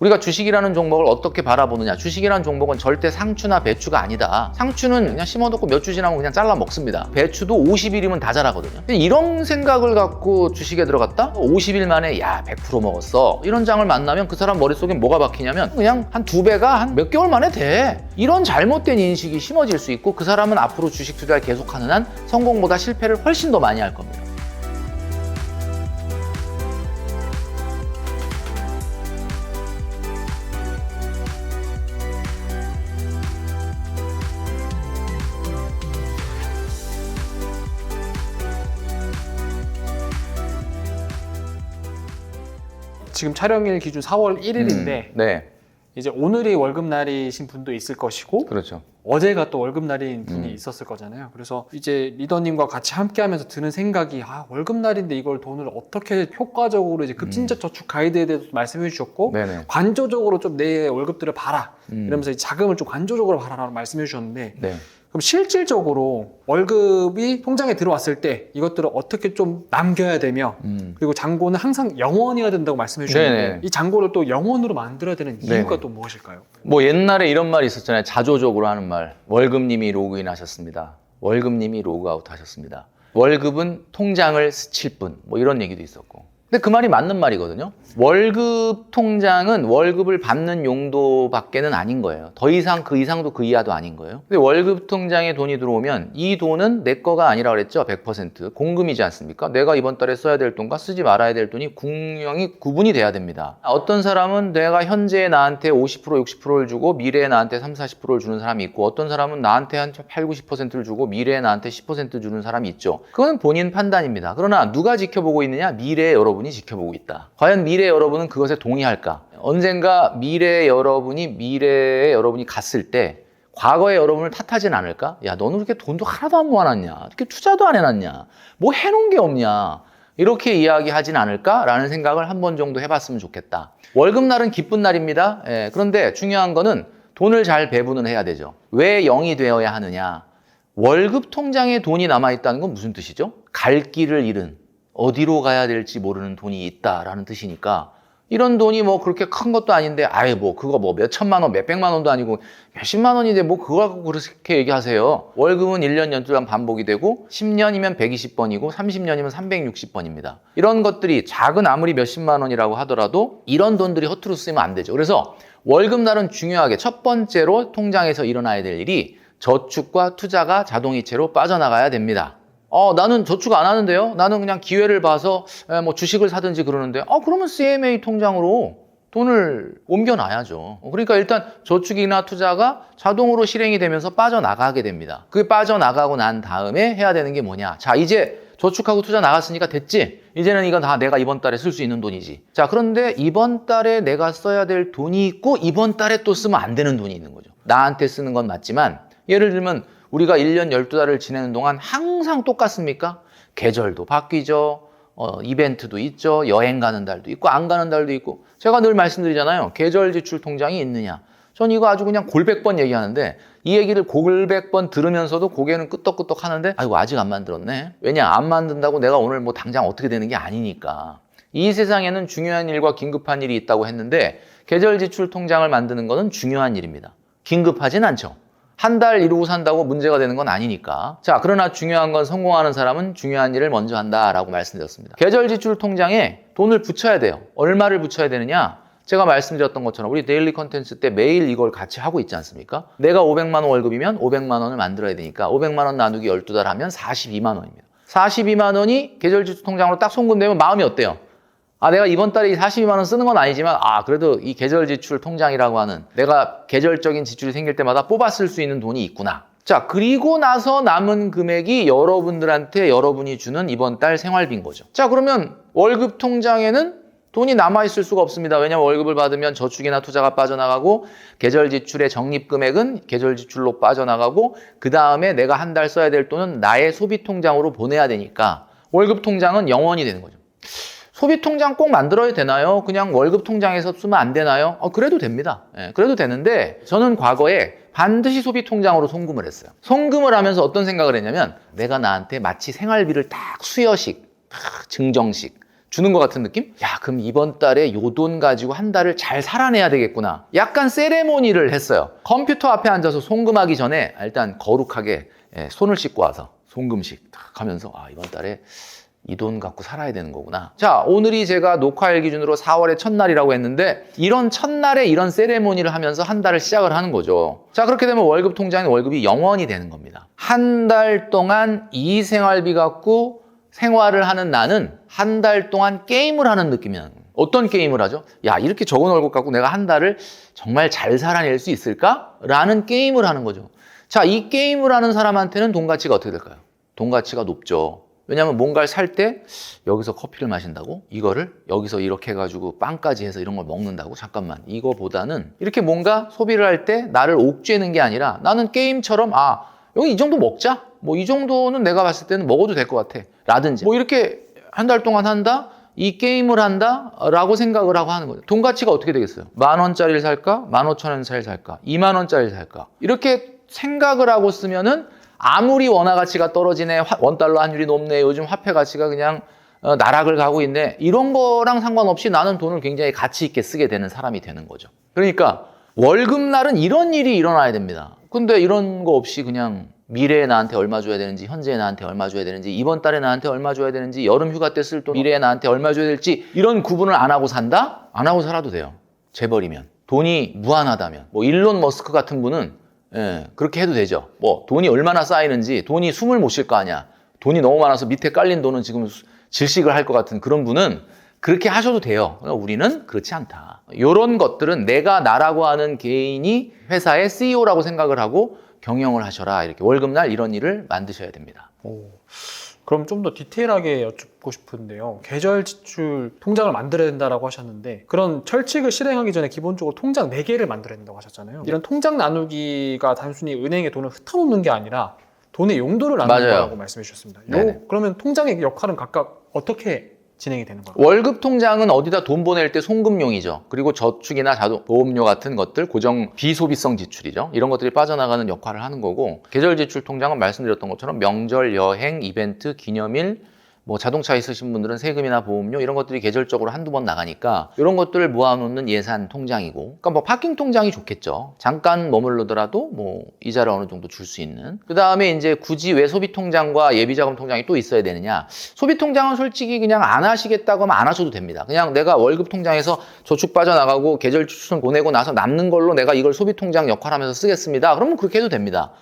우리가 주식이라는 종목을 어떻게 바라보느냐. 주식이라는 종목은 절대 상추나 배추가 아니다. 상추는 그냥 심어놓고 몇 주 지나면 그냥 잘라 먹습니다. 배추도 50일이면 다 자라거든요. 이런 생각을 갖고 주식에 들어갔다? 50일 만에 야 100% 먹었어. 이런 장을 만나면 그 사람 머릿속에 뭐가 박히냐면 그냥 한 2배가 한 몇 개월 만에 돼. 이런 잘못된 인식이 심어질 수 있고 그 사람은 앞으로 주식 투자를 계속하는 한 성공보다 실패를 훨씬 더 많이 할 겁니다. 지금 촬영일 기준 4월 1일인데 네, 이제 오늘이 월급날이신 분도 있을 것이고 그렇죠. 어제가 또 월급날인 분이 있었을 거잖아요. 그래서 이제 리더님과 같이 함께 하면서 드는 생각이 월급날인데 이걸 돈을 어떻게 효과적으로 이제 급진적 저축 가이드에 대해서 말씀해 주셨고 네네. 관조적으로 좀 내 월급들을 봐라 이러면서 음. 자금을 좀 관조적으로 봐라라고 말씀해 주셨는데 네. 그럼 실질적으로 월급이 통장에 들어왔을 때 이것들을 어떻게 좀 남겨야 되며 그리고 잔고는 항상 영원이어야 된다고 말씀해 주셨는데 네네. 이 잔고를 또 영원으로 만들어야 되는 이유가 네네. 또 무엇일까요? 뭐 옛날에 이런 말이 있었잖아요. 자조적으로 하는 말. 월급님이 로그인 하셨습니다. 월급님이 로그아웃 하셨습니다. 월급은 통장을 스칠 뿐. 뭐 이런 얘기도 있었고. 근데 그 말이 맞는 말이거든요. 월급 통장은 월급을 받는 용도밖에는 아닌 거예요. 더 이상 그 이상도 그 이하도 아닌 거예요. 근데 월급 통장에 돈이 들어오면 이 돈은 내 거가 아니라 그랬죠. 100% 공금이지 않습니까? 내가 이번 달에 써야 될 돈과 쓰지 말아야 될 돈이 분명히 구분이 돼야 됩니다. 어떤 사람은 내가 현재 나한테 50% 60%를 주고 미래에 나한테 30, 40%를 주는 사람이 있고 어떤 사람은 나한테 한 8, 90%를 주고 미래에 나한테 10% 주는 사람이 있죠. 그건 본인 판단입니다. 그러나 누가 지켜보고 있느냐? 미래의 여러분이 지켜보고 있다. 과연 미래의 여러분은 그것에 동의할까? 언젠가 미래의 여러분이 갔을 때 과거의 여러분을 탓하진 않을까? 야, 너는 그렇게 돈도 하나도 안 모아놨냐? 이렇게 투자도 안 해놨냐? 뭐 해놓은 게 없냐? 이렇게 이야기하진 않을까라는 생각을 한 번 정도 해봤으면 좋겠다. 월급날은 기쁜 날입니다. 그런데 중요한 거는 돈을 잘 배분을 해야 되죠. 왜 0이 되어야 하느냐? 월급 통장에 돈이 남아있다는 건 무슨 뜻이죠? 갈 길을 잃은, 어디로 가야 될지 모르는 돈이 있다라는 뜻이니까 이런 돈이 뭐 그렇게 큰 것도 아닌데 그거 몇 천만 원, 몇 백만 원도 아니고 몇십만 원인데 뭐 그걸 갖고 그렇게 얘기하세요. 월급은 1년 12달 반복이 되고 10년이면 120번이고 30년이면 360번입니다. 이런 것들이 작은 아무리 몇십만 원이라고 하더라도 이런 돈들이 허투루 쓰면 안 되죠. 그래서 월급날은 중요하게 첫 번째로 통장에서 일어나야 될 일이 저축과 투자가 자동이체로 빠져나가야 됩니다. 나는 저축 안 하는데요? 나는 그냥 기회를 봐서 뭐 주식을 사든지 그러는데 그러면 CMA 통장으로 돈을 옮겨놔야죠. 그러니까 일단 저축이나 투자가 자동으로 실행이 되면서 빠져나가게 됩니다. 그게 빠져나가고 난 다음에 해야 되는 게 뭐냐? 자, 이제 저축하고 투자 나갔으니까 됐지? 이제는 이건 다 내가 이번 달에 쓸 수 있는 돈이지. 자, 그런데 이번 달에 내가 써야 될 돈이 있고 이번 달에 또 쓰면 안 되는 돈이 있는 거죠. 나한테 쓰는 건 맞지만 예를 들면 우리가 1년 12달을 지내는 동안 항상 똑같습니까? 계절도 바뀌죠. 이벤트도 있죠. 여행 가는 달도 있고 안 가는 달도 있고. 제가 늘 말씀드리잖아요. 계절 지출 통장이 있느냐. 전 이거 아주 그냥 골백번 얘기하는데 이 얘기를 골백번 들으면서도 고개는 끄덕끄덕 하는데 아직 안 만들었네. 왜냐? 안 만든다고 내가 오늘 뭐 당장 어떻게 되는 게 아니니까. 이 세상에는 중요한 일과 긴급한 일이 있다고 했는데 계절 지출 통장을 만드는 것은 중요한 일입니다. 긴급하진 않죠. 한 달 이루고 산다고 문제가 되는 건 아니니까. 자, 그러나 중요한 건 성공하는 사람은 중요한 일을 먼저 한다라고 말씀드렸습니다. 계절 지출 통장에 돈을 붙여야 돼요. 얼마를 붙여야 되느냐? 제가 말씀드렸던 것처럼 우리 데일리 컨텐츠 때 매일 이걸 같이 하고 있지 않습니까? 내가 500만 원 월급이면 500만 원을 만들어야 되니까 500만 원 나누기 12달 하면 42만 원입니다. 42만 원이 계절 지출 통장으로 딱 송금되면 마음이 어때요? 내가 이번 달에 42만 원 쓰는 건 아니지만 그래도 이 계절 지출 통장이라고 하는 내가 계절적인 지출이 생길 때마다 뽑아 쓸 수 있는 돈이 있구나. 자, 그리고 나서 남은 금액이 여러분들한테 여러분이 주는 이번 달 생활비인 거죠. 자, 그러면 월급 통장에는 돈이 남아있을 수가 없습니다. 왜냐하면 월급을 받으면 저축이나 투자가 빠져나가고 계절 지출의 적립 금액은 계절 지출로 빠져나가고 그 다음에 내가 한 달 써야 될 돈은 나의 소비 통장으로 보내야 되니까 월급 통장은 영원이 되는 거죠. 소비 통장 꼭 만들어야 되나요? 그냥 월급 통장에서 쓰면 안 되나요? 그래도 됩니다. 그래도 되는데 저는 과거에 반드시 소비 통장으로 송금을 했어요. 송금을 하면서 어떤 생각을 했냐면 내가 나한테 마치 생활비를 딱 수여식, 증정식 주는 것 같은 느낌? 야, 그럼 이번 달에 요 돈 가지고 한 달을 잘 살아내야 되겠구나. 약간 세레모니를 했어요. 컴퓨터 앞에 앉아서 송금하기 전에 일단 거룩하게 손을 씻고 와서 송금식 탁 하면서 이번 달에 이 돈 갖고 살아야 되는 거구나. 자, 오늘이 제가 녹화일 기준으로 4월의 첫날이라고 했는데 이런 첫날에 이런 세레모니를 하면서 한 달을 시작을 하는 거죠. 자, 그렇게 되면 월급 통장에 월급이 영원이 되는 겁니다. 한 달 동안 이 생활비 갖고 생활을 하는 나는 한 달 동안 게임을 하는 느낌이 나는 거예요. 어떤 게임을 하죠? 야, 이렇게 적은 월급 갖고 내가 한 달을 정말 잘 살아낼 수 있을까? 라는 게임을 하는 거죠. 자, 이 게임을 하는 사람한테는 돈 가치가 어떻게 될까요? 돈 가치가 높죠. 왜냐하면 뭔가를 살 때 여기서 커피를 마신다고? 이거를 여기서 이렇게 해가지고 빵까지 해서 이런 걸 먹는다고? 잠깐만, 이거보다는 이렇게 뭔가 소비를 할 때 나를 옥죄는 게 아니라 나는 게임처럼 여기 이 정도 먹자? 뭐 이 정도는 내가 봤을 때는 먹어도 될 것 같아 라든지 뭐 이렇게 한 달 동안 한다? 이 게임을 한다? 라고 생각을 하고 하는 거죠. 돈 가치가 어떻게 되겠어요? 10,000원짜리를 살까? 15,000원짜리를 살까? 20,000원짜리를 살까? 이렇게 생각을 하고 쓰면은 아무리 원화 가치가 떠러지네, 원달러 환율이 높네, 요즘 화폐 가치가 그냥 나락을 가고 있네, 이런 거랑 상관없이 나는 돈을 굉장히 가치 있게 쓰게 되는 사람이 되는 거죠. 그러니까 월급날은 이런 일이 일어나야 됩니다. 근데 이런 거 없이 그냥 미래에 나한테 얼마 줘야 되는지, 현재에 나한테 얼마 줘야 되는지, 이번 달에 나한테 얼마 줘야 되는지, 여름 휴가 때 쓸 돈 미래에 나한테 얼마 줘야 될지 이런 구분을 안 하고 산다? 안 하고 살아도 돼요. 재벌이면. 돈이 무한하다면. 뭐 일론 머스크 같은 분은 그렇게 해도 되죠. 뭐 돈이 얼마나 쌓이는지 돈이 숨을 못 쉴 거 아니야. 돈이 너무 많아서 밑에 깔린 돈은 지금 질식을 할 것 같은 그런 분은 그렇게 하셔도 돼요. 우리는 그렇지 않다. 이런 것들은 내가 나라고 하는 개인이 회사의 CEO라고 생각을 하고 경영을 하셔라. 이렇게 월급날 이런 일을 만드셔야 됩니다. 그럼 좀 더 디테일하게 여쭙고 싶은데요. 계절 지출 통장을 만들어야 된다고 하셨는데 그런 철칙을 실행하기 전에 기본적으로 통장 4개를 만들어야 된다고 하셨잖아요. 이런 통장 나누기가 단순히 은행에 돈을 흩어놓는 게 아니라 돈의 용도를 나누는 거라고 말씀해 주셨습니다. 그러면 통장의 역할은 각각 어떻게 진행이 되는 거예요? 월급 통장은 어디다 돈 보낼 때 송금용이죠. 그리고 저축이나 보험료 같은 것들, 고정 비소비성 지출이죠. 이런 것들이 빠져나가는 역할을 하는 거고, 계절 지출 통장은 말씀드렸던 것처럼 명절, 여행, 이벤트, 기념일, 뭐 자동차 있으신 분들은 세금이나 보험료 이런 것들이 계절적으로 한두 번 나가니까 이런 것들을 모아놓는 예산 통장이고, 그러니까 뭐 파킹 통장이 좋겠죠. 잠깐 머물러더라도 뭐 이자를 어느 정도 줄 수 있는. 그 다음에 이제 굳이 왜 소비 통장과 예비 자금 통장이 또 있어야 되느냐? 소비 통장은 솔직히 그냥 안 하시겠다고 하면 안 하셔도 됩니다. 그냥 내가 월급 통장에서 저축 빠져나가고 계절 지출 보내고 나서 남는 걸로 내가 이걸 소비 통장 역할하면서 쓰겠습니다. 그러면 그렇게 해도 됩니다.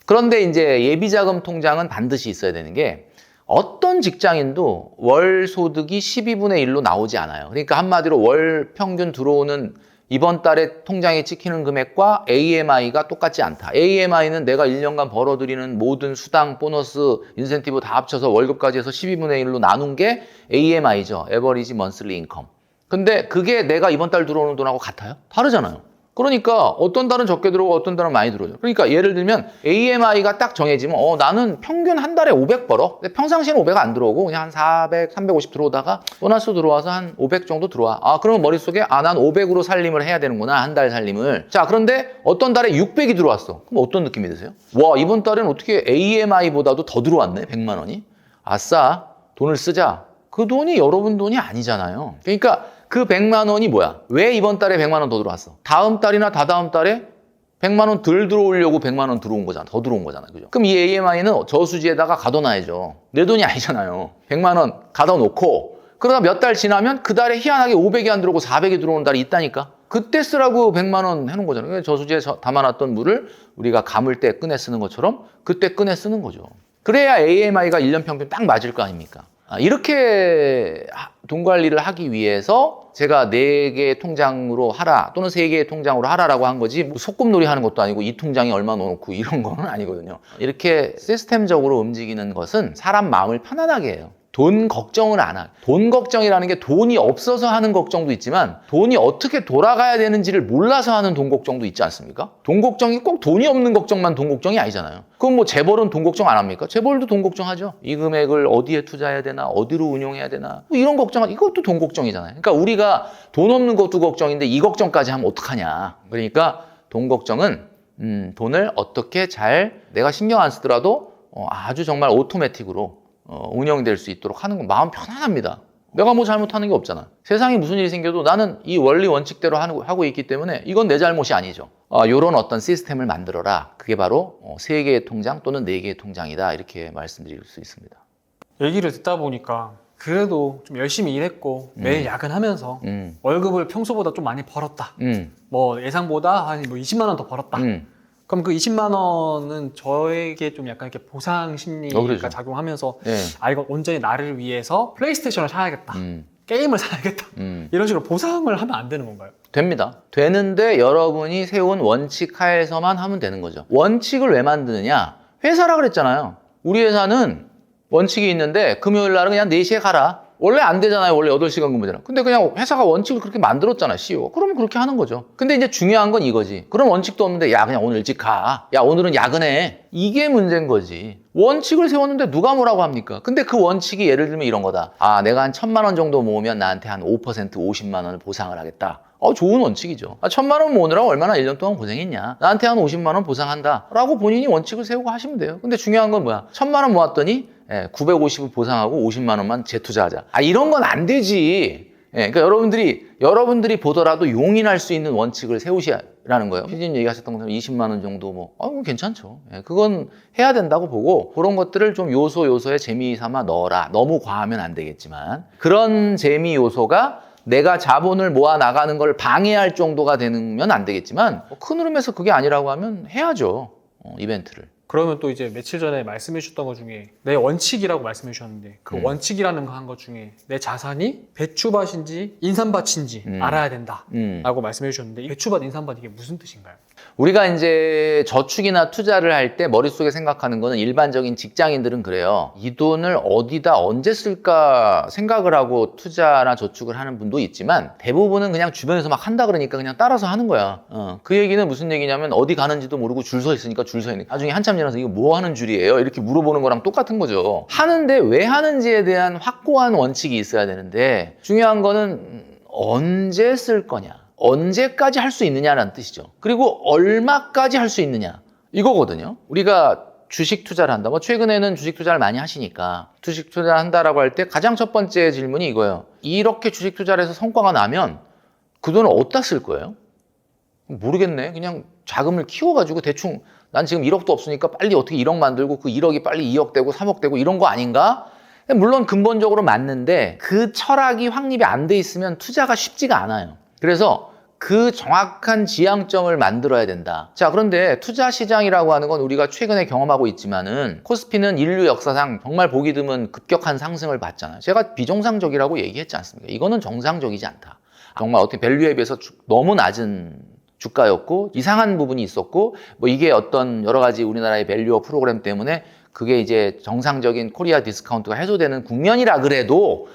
그런데 이제 예비 자금 통장은 반드시 있어야 되는 게, 어떤 직장인도 월 소득이 12분의 1로 나오지 않아요. 그러니까 한마디로 월 평균 들어오는 이번 달에 통장에 찍히는 금액과 AMI가 똑같지 않다. AMI는 내가 1년간 벌어들이는 모든 수당, 보너스, 인센티브 다 합쳐서 월급까지 해서 12분의 1로 나눈 게 AMI죠. Average Monthly Income. 근데 그게 내가 이번 달 들어오는 돈하고 같아요? 다르잖아요. 그러니까 어떤 달은 적게 들어오고 어떤 달은 많이 들어오죠. 그러니까 예를 들면 AMI가 딱 정해지면 나는 평균 한 달에 500 벌어. 근데 평상시에는 500 안 들어오고 그냥 한 400, 350 들어오다가 보너스 들어와서 한 500 정도 들어와. 그러면 머릿속에 난 500으로 살림을 해야 되는구나. 한 달 살림을. 자, 그런데 어떤 달에 600이 들어왔어. 그럼 어떤 느낌이 드세요? 와, 이번 달엔 어떻게 AMI보다도 더 들어왔네. 100만 원이. 아싸, 돈을 쓰자. 그 돈이 여러분 돈이 아니잖아요. 그러니까 그 100만 원이 뭐야? 왜 이번 달에 100만 원 더 들어왔어? 다음 달이나 다다음 달에 100만 원 덜 들어오려고 100만 원 들어온 거잖아. 더 들어온 거잖아. 그죠? 그럼 이 AMI는 저수지에다가 가둬놔야죠. 내 돈이 아니잖아요. 100만 원 가둬놓고 그러다 몇 달 지나면 그 달에 희한하게 500이 안 들어오고 400이 들어오는 달이 있다니까. 그때 쓰라고 100만 원 해놓은 거잖아요. 저수지에 담아놨던 물을 우리가 감을 때 꺼내 쓰는 것처럼 그때 꺼내 쓰는 거죠. 그래야 AMI가 1년 평균 딱 맞을 거 아닙니까? 이렇게 돈 관리를 하기 위해서 제가 4개의 통장으로 하라 또는 3개의 통장으로 하라라고 한 거지, 뭐 소꿉놀이 하는 것도 아니고 이 통장에 얼마 넣어놓고 이런 거는 아니거든요. 이렇게 시스템적으로 움직이는 것은 사람 마음을 편안하게 해요. 돈 걱정을 안 하고. 돈 걱정이라는 게 돈이 없어서 하는 걱정도 있지만 돈이 어떻게 돌아가야 되는지를 몰라서 하는 돈 걱정도 있지 않습니까? 돈 걱정이 꼭 돈이 없는 걱정만 돈 걱정이 아니잖아요. 그럼 뭐 재벌은 돈 걱정 안 합니까? 재벌도 돈 걱정하죠. 이 금액을 어디에 투자해야 되나, 어디로 운용해야 되나, 뭐 이런 걱정, 이것도 돈 걱정이잖아요. 그러니까 우리가 돈 없는 것도 걱정인데 이 걱정까지 하면 어떡하냐. 그러니까 돈 걱정은 돈을 어떻게 잘 내가 신경 안 쓰더라도 아주 정말 오토매틱으로 운영될 수 있도록 하는 건 마음 편안합니다. 내가 뭐 잘못하는 게 없잖아. 세상에 무슨 일이 생겨도 나는 이 원리 원칙대로 하고 있기 때문에 이건 내 잘못이 아니죠. 이런 어떤 시스템을 만들어라. 그게 바로 3개의 통장 또는 4개의 통장이다. 이렇게 말씀드릴 수 있습니다. 얘기를 듣다 보니까 그래도 좀 열심히 일했고 매일 야근하면서 월급을 평소보다 좀 많이 벌었다. 뭐 예상보다 한 뭐 20만 원 더 벌었다. 그럼 그 20만 원은 저에게 좀 약간 이렇게 보상 심리가 그렇죠. 작용하면서 네. 이건 온전히 나를 위해서 플레이스테이션을 사야겠다. 게임을 사야겠다. 이런 식으로 보상을 하면 안 되는 건가요? 됩니다. 되는데 여러분이 세운 원칙 하에서만 하면 되는 거죠. 원칙을 왜 만드느냐? 회사라 그랬잖아요. 우리 회사는 원칙이 있는데 금요일 날은 그냥 4시에 가라. 원래 안 되잖아요. 원래 8시간 근무잖아. 근데 그냥 회사가 원칙을 그렇게 만들었잖아, CEO. 그러면 그렇게 하는 거죠. 근데 이제 중요한 건 이거지. 그런 원칙도 없는데 야 그냥 오늘 일찍 가. 야 오늘은 야근해. 이게 문제인 거지. 원칙을 세웠는데 누가 뭐라고 합니까? 근데 그 원칙이 예를 들면 이런 거다. 아 내가 한 1,000만 원 정도 모으면 나한테 한 5% 50만 원을 보상을 하겠다. 좋은 원칙이죠. 1,000만 원 모으느라고 얼마나 1년 동안 고생했냐. 나한테 한 50만 원 보상한다. 라고 본인이 원칙을 세우고 하시면 돼요. 근데 중요한 건 뭐야? 1,000만 원 모았더니 950을 보상하고 50만 원만 재투자하자. 이런 건 안 되지. 그러니까 여러분들이 보더라도 용인할 수 있는 원칙을 세우시라는 거예요. 피디님 얘기하셨던 것처럼 20만 원 정도 그건 괜찮죠. 그건 해야 된다고 보고 그런 것들을 좀 요소에 재미 삼아 넣어라. 너무 과하면 안 되겠지만 그런 재미 요소가 내가 자본을 모아 나가는 걸 방해할 정도가 되면 안 되겠지만 큰 흐름에서 그게 아니라고 하면 해야죠. 이벤트를. 그러면 또 이제 며칠 전에 말씀해 주셨던 것 중에 내 원칙이라고 말씀해 주셨는데 그 원칙이라는 거 한 것 중에 내 자산이 배추밭인지 인삼밭인지 알아야 된다 라고 말씀해 주셨는데 배추밭, 인삼밭 이게 무슨 뜻인가요? 우리가 이제 저축이나 투자를 할 때 머릿속에 생각하는 거는 일반적인 직장인들은 그래요. 이 돈을 어디다 언제 쓸까 생각을 하고 투자나 저축을 하는 분도 있지만 대부분은 그냥 주변에서 막 한다 그러니까 그냥 따라서 하는 거야. 그 얘기는 무슨 얘기냐면 어디 가는지도 모르고 줄 서 있으니까 줄 서 있는 거야. 나중에 한참 지나서 이거 뭐 하는 줄이에요? 이렇게 물어보는 거랑 똑같은 거죠. 하는데 왜 하는지에 대한 확고한 원칙이 있어야 되는데 중요한 거는 언제 쓸 거냐. 언제까지 할 수 있느냐라는 뜻이죠. 그리고 얼마까지 할 수 있느냐 이거거든요. 우리가 주식 투자를 한다. 최근에는 주식 투자를 많이 하시니까 주식 투자를 한다라고 할 때 가장 첫 번째 질문이 이거예요. 이렇게 주식 투자를 해서 성과가 나면 그 돈을 어디다 쓸 거예요? 모르겠네. 그냥 자금을 키워가지고 대충 난 지금 1억도 없으니까 빨리 어떻게 1억 만들고 그 1억이 빨리 2억 되고 3억 되고 이런 거 아닌가? 물론 근본적으로 맞는데 그 철학이 확립이 안 돼 있으면 투자가 쉽지가 않아요. 그래서 그 정확한 지향점을 만들어야 된다. 자, 그런데 투자 시장이라고 하는 건 우리가 최근에 경험하고 있지만은 코스피는 인류 역사상 정말 보기 드문 급격한 상승을 봤잖아요. 제가 비정상적이라고 얘기했지 않습니까? 이거는 정상적이지 않다. 정말 어떻게 밸류에 비해서 너무 낮은 주가였고 이상한 부분이 있었고 이게 어떤 여러 가지 우리나라의 밸류어 프로그램 때문에 그게 이제 정상적인 코리아 디스카운트가 해소되는 국면이라 그래도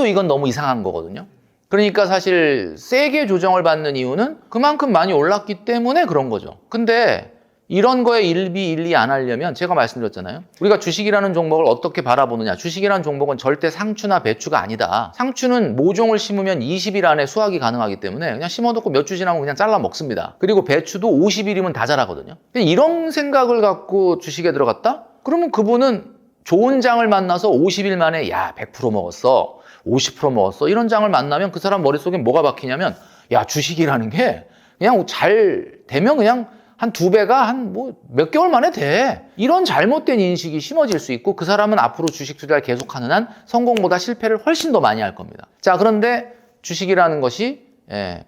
이건 너무 이상한 거거든요. 그러니까 사실 세게 조정을 받는 이유는 그만큼 많이 올랐기 때문에 그런 거죠. 근데 이런 거에 일비 안 하려면 제가 말씀드렸잖아요. 우리가 주식이라는 종목을 어떻게 바라보느냐. 주식이라는 종목은 절대 상추나 배추가 아니다. 상추는 모종을 심으면 20일 안에 수확이 가능하기 때문에 그냥 심어놓고 몇 주 지나면 그냥 잘라 먹습니다. 그리고 배추도 50일이면 다 자라거든요. 이런 생각을 갖고 주식에 들어갔다? 그러면 그분은 좋은 장을 만나서 50일 만에 100% 먹었어. 50% 먹었어. 이런 장을 만나면 그 사람 머릿속에 뭐가 박히냐면 주식이라는 게 그냥 잘 되면 그냥 한 2배가 한 몇 개월 만에 돼. 이런 잘못된 인식이 심어질 수 있고 그 사람은 앞으로 주식 투자를 계속하는 한 성공보다 실패를 훨씬 더 많이 할 겁니다. 자, 그런데 주식이라는 것이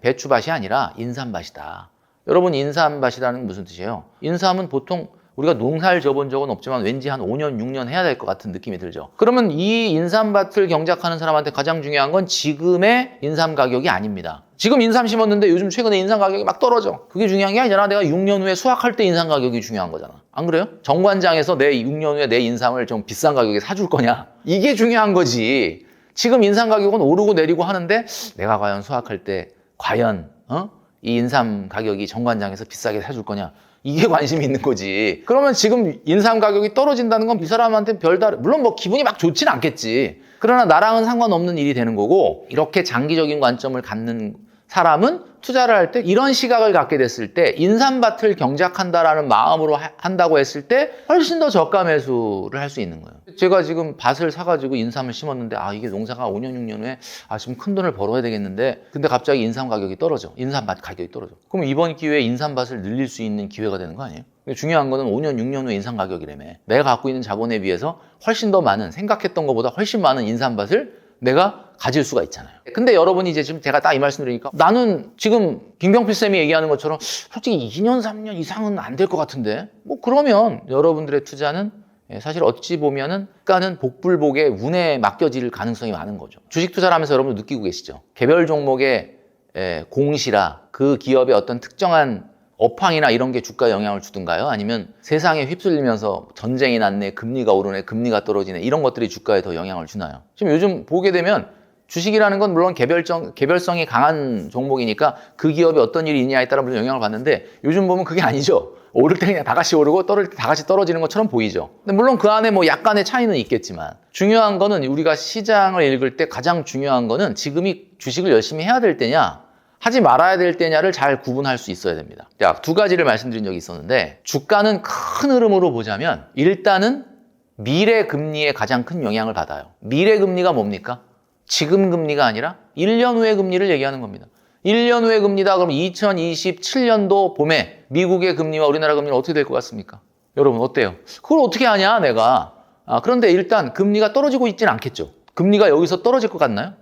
배추밭이 아니라 인삼밭이다. 여러분 인삼밭이라는 건 무슨 뜻이에요? 인삼은 보통 우리가 농사를 져본 적은 없지만 왠지 한 5년, 6년 해야 될 것 같은 느낌이 들죠. 그러면 이 인삼밭을 경작하는 사람한테 가장 중요한 건 지금의 인삼 가격이 아닙니다. 지금 인삼 심었는데 요즘 최근에 인삼 가격이 막 떨어져. 그게 중요한 게 아니잖아. 내가 6년 후에 수확할 때 인삼 가격이 중요한 거잖아. 안 그래요? 정관장에서 내 6년 후에 내 인삼을 좀 비싼 가격에 사줄 거냐? 이게 중요한 거지. 지금 인삼 가격은 오르고 내리고 하는데 내가 과연 수확할 때 과연 이 인삼 가격이 정관장에서 비싸게 사줄 거냐? 이게 관심이 있는 거지. 그러면 지금 인삼 가격이 떨어진다는 건 이 사람한테 별다른, 물론 기분이 막 좋진 않겠지. 그러나 나랑은 상관없는 일이 되는 거고, 이렇게 장기적인 관점을 갖는 사람은 투자를 할 때 이런 시각을 갖게 됐을 때 인삼밭을 경작한다라는 마음으로 한다고 했을 때 훨씬 더 저가 매수를 할 수 있는 거예요. 제가 지금 밭을 사가지고 인삼을 심었는데 이게 농사가 5년 6년 후에 지금 큰 돈을 벌어야 되겠는데 근데 갑자기 인삼 가격이 떨어져. 인삼밭 가격이 떨어져. 그럼 이번 기회에 인삼밭을 늘릴 수 있는 기회가 되는 거 아니에요? 중요한 거는 5년 6년 후에 인삼 가격이라며. 내가 갖고 있는 자본에 비해서 훨씬 더 많은 생각했던 것보다 훨씬 많은 인삼밭을 내가 가질 수가 있잖아요. 근데 여러분이 이제 지금 제가 딱 이 말씀 드리니까 나는 지금 김경필 쌤이 얘기하는 것처럼 솔직히 2년, 3년 이상은 안 될 것 같은데 뭐 그러면 여러분들의 투자는 사실 어찌 보면은 가는 복불복의 운에 맡겨질 가능성이 많은 거죠. 주식 투자를 하면서 여러분 느끼고 계시죠? 개별 종목의 공시라 그 기업의 어떤 특정한 업황이나 이런 게 주가에 영향을 주든가요? 아니면 세상에 휩쓸리면서 전쟁이 났네, 금리가 오르네, 금리가 떨어지네 이런 것들이 주가에 더 영향을 주나요? 지금 요즘 보게 되면 주식이라는 건 물론 개별성이 강한 종목이니까 그 기업에 어떤 일이 있냐에 따라 물론 영향을 받는데 요즘 보면 그게 아니죠. 오를 때 그냥 다 같이 오르고 떨어질 때 다 같이 떨어지는 것처럼 보이죠. 근데 물론 그 안에 뭐 약간의 차이는 있겠지만 중요한 거는 우리가 시장을 읽을 때 가장 중요한 거는 지금이 주식을 열심히 해야 될 때냐 하지 말아야 될 때냐를 잘 구분할 수 있어야 됩니다. 자, 두 가지를 말씀드린 적이 있었는데 주가는 큰 흐름으로 보자면 일단은 미래 금리에 가장 큰 영향을 받아요. 미래 금리가 뭡니까? 지금 금리가 아니라 1년 후의 금리를 얘기하는 겁니다. 1년 후의 금리다 그러면 2027년도 봄에 미국의 금리와 우리나라 금리는 어떻게 될 것 같습니까? 여러분 어때요? 그걸 어떻게 아냐 내가. 그런데 일단 금리가 떨어지고 있지는 않겠죠. 금리가 여기서 떨어질 것 같나요?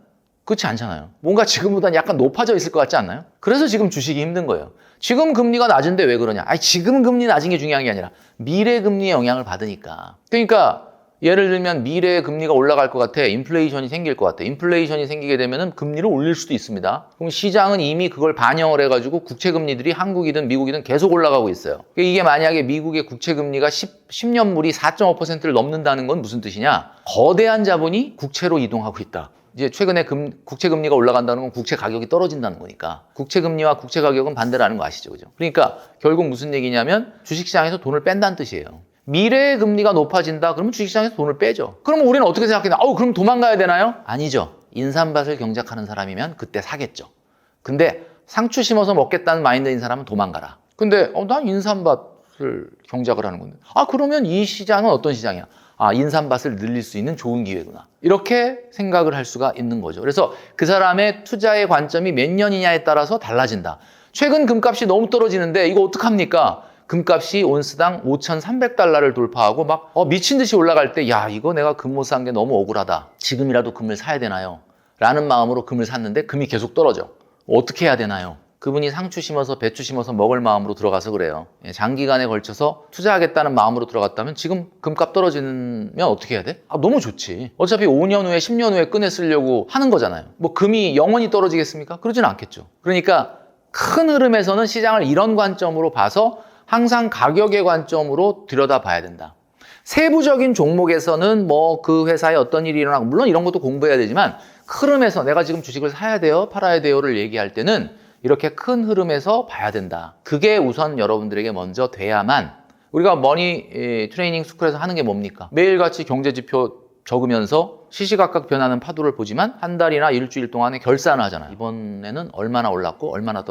그렇지 않잖아요. 뭔가 지금보다는 약간 높아져 있을 것 같지 않나요? 그래서 지금 주식이 힘든 거예요. 지금 금리가 낮은데 왜 그러냐? 지금 금리 낮은 게 중요한 게 아니라 미래 금리의 영향을 받으니까. 그러니까 예를 들면 미래의 금리가 올라갈 것 같아. 인플레이션이 생길 것 같아. 인플레이션이 생기게 되면 금리를 올릴 수도 있습니다. 그럼 시장은 이미 그걸 반영을 해가지고 국채금리들이 한국이든 미국이든 계속 올라가고 있어요. 이게 만약에 미국의 국채금리가 10년물이 4.5%를 넘는다는 건 무슨 뜻이냐? 거대한 자본이 국채로 이동하고 있다. 이제 최근에 국채금리가 올라간다는 건 국채 가격이 떨어진다는 거니까 국채금리와 국채 가격은 반대라는 거 아시죠? 그죠? 그러니까 결국 무슨 얘기냐면 주식시장에서 돈을 뺀다는 뜻이에요. 미래의 금리가 높아진다 그러면 주식시장에서 돈을 빼죠. 그러면 우리는 어떻게 생각해요? 그럼 도망가야 되나요? 아니죠. 인삼밭을 경작하는 사람이면 그때 사겠죠. 근데 상추 심어서 먹겠다는 마인드인 사람은 도망가라. 근데 난 인삼밭을 경작을 하는 건데 그러면 이 시장은 어떤 시장이야? 인삼밭을 늘릴 수 있는 좋은 기회구나. 이렇게 생각을 할 수가 있는 거죠. 그래서 그 사람의 투자의 관점이 몇 년이냐에 따라서 달라진다. 최근 금값이 너무 떨어지는데 이거 어떡합니까? 금값이 온스당 5,300달러를 돌파하고 막 미친 듯이 올라갈 때 이거 내가 금 못 산 게 너무 억울하다. 지금이라도 금을 사야 되나요? 라는 마음으로 금을 샀는데 금이 계속 떨어져. 어떻게 해야 되나요? 그분이 상추 심어서 배추 심어서 먹을 마음으로 들어가서 그래요. 장기간에 걸쳐서 투자하겠다는 마음으로 들어갔다면 지금 금값 떨어지면 어떻게 해야 돼? 너무 좋지. 어차피 5년 후에 10년 후에 꺼내 쓰려고 하는 거잖아요. 뭐 금이 영원히 떨어지겠습니까? 그러지는 않겠죠. 그러니까 큰 흐름에서는 시장을 이런 관점으로 봐서 항상 가격의 관점으로 들여다봐야 된다. 세부적인 종목에서는 뭐 그 회사에 어떤 일이 일어나고 물론 이런 것도 공부해야 되지만 흐름에서 내가 지금 주식을 사야 돼요, 팔아야 돼요를 얘기할 때는 이렇게 큰 흐름에서 봐야 된다. 그게 우선 여러분들에게 먼저 돼야만 우리가 머니 트레이닝 스쿨에서 하는 게 뭡니까? 매일같이 경제지표 적으면서 시시각각 변하는 파도를 보지만 한 달이나 일주일 동안에 결산을 하잖아요. 이번에는 얼마나 올랐고 얼마나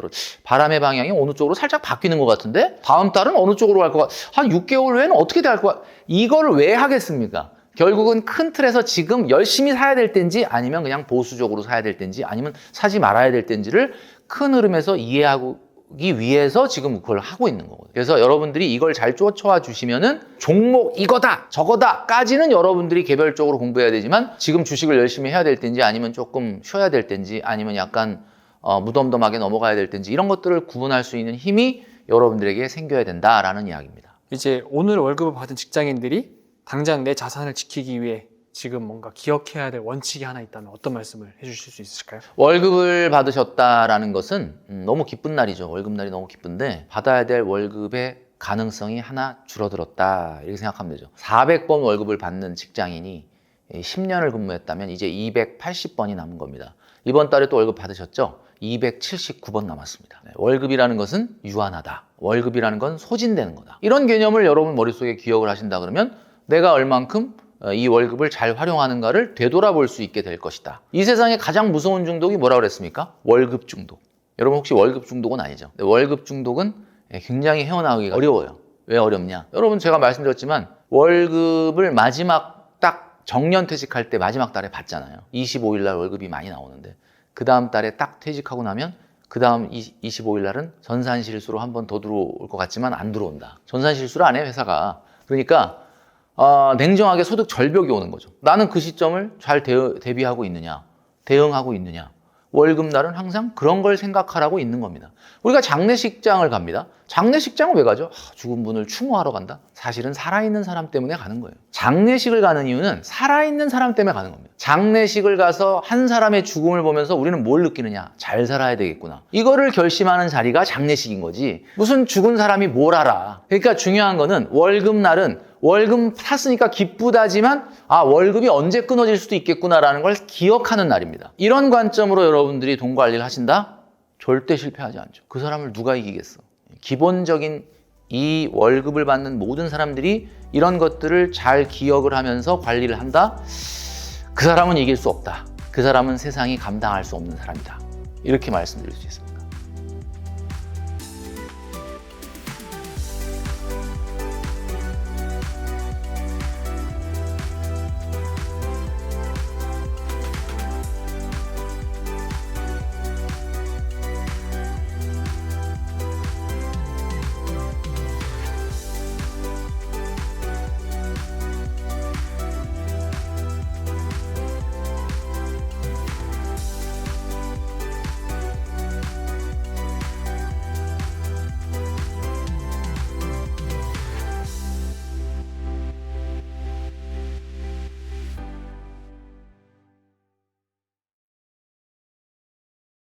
바람의 방향이 어느 쪽으로 살짝 바뀌는 것 같은데 다음 달은 어느 쪽으로 갈 것 같... 한 6개월 후에는 어떻게 될 것 같... 이걸 왜 하겠습니까? 결국은 큰 틀에서 지금 열심히 사야 될 때인지 아니면 그냥 보수적으로 사야 될 때인지 아니면 사지 말아야 될 때인지를 큰 흐름에서 이해하기 위해서 지금 그걸 하고 있는 거거든요. 그래서 여러분들이 이걸 잘 쫓아와 주시면은 종목 이거다 저거다까지는 여러분들이 개별적으로 공부해야 되지만 지금 주식을 열심히 해야 될 때인지 아니면 조금 쉬어야 될 때인지 아니면 약간 무덤덤하게 넘어가야 될 때인지 이런 것들을 구분할 수 있는 힘이 여러분들에게 생겨야 된다라는 이야기입니다. 이제 오늘 월급을 받은 직장인들이 당장 내 자산을 지키기 위해 지금 뭔가 기억해야 될 원칙이 하나 있다면 어떤 말씀을 해주실 수 있으실까요? 월급을 받으셨다라는 것은 너무 기쁜 날이죠. 월급날이 너무 기쁜데 받아야 될 월급의 가능성이 하나 줄어들었다 이렇게 생각하면 되죠. 400번 월급을 받는 직장인이 10년을 근무했다면 이제 280번이 남은 겁니다. 이번 달에 또 월급 받으셨죠? 279번 남았습니다. 월급이라는 것은 유한하다. 월급이라는 건 소진되는 거다. 이런 개념을 여러분 머릿속에 기억을 하신다 그러면 내가 얼만큼 이 월급을 잘 활용하는가를 되돌아볼 수 있게 될 것이다. 이 세상에 가장 무서운 중독이 뭐라고 그랬습니까? 월급 중독. 여러분 혹시 월급 중독은 아니죠? 근데 월급 중독은 굉장히 헤어나오기가 어려워요. 왜 어렵냐? 여러분 제가 말씀드렸지만 월급을 마지막 딱 정년 퇴직할 때 마지막 달에 받잖아요. 25일 날 월급이 많이 나오는데 그 다음 달에 딱 퇴직하고 나면 그 다음 25일 날은 전산실수로 한 번 더 들어올 것 같지만 안 들어온다. 전산실수를 안 해 회사가. 그러니까 냉정하게 소득 절벽이 오는 거죠. 나는 그 시점을 잘 대비하고 있느냐, 대응하고 있느냐. 월급날은 항상 그런 걸 생각하라고 있는 겁니다. 우리가 장례식장을 갑니다. 장례식장을 왜 가죠? 죽은 분을 추모하러 간다? 사실은 살아있는 사람 때문에 가는 거예요. 장례식을 가는 이유는 살아있는 사람 때문에 가는 겁니다. 장례식을 가서 한 사람의 죽음을 보면서 우리는 뭘 느끼느냐? 잘 살아야 되겠구나. 이거를 결심하는 자리가 장례식인 거지. 무슨 죽은 사람이 뭘 알아. 그러니까 중요한 거는 월급날은 월급 탔으니까 기쁘다지만 월급이 언제 끊어질 수도 있겠구나라는 걸 기억하는 날입니다. 이런 관점으로 여러분들이 돈 관리를 하신다? 절대 실패하지 않죠. 그 사람을 누가 이기겠어. 기본적인 이 월급을 받는 모든 사람들이 이런 것들을 잘 기억을 하면서 관리를 한다? 그 사람은 이길 수 없다. 그 사람은 세상이 감당할 수 없는 사람이다. 이렇게 말씀드릴 수 있습니다.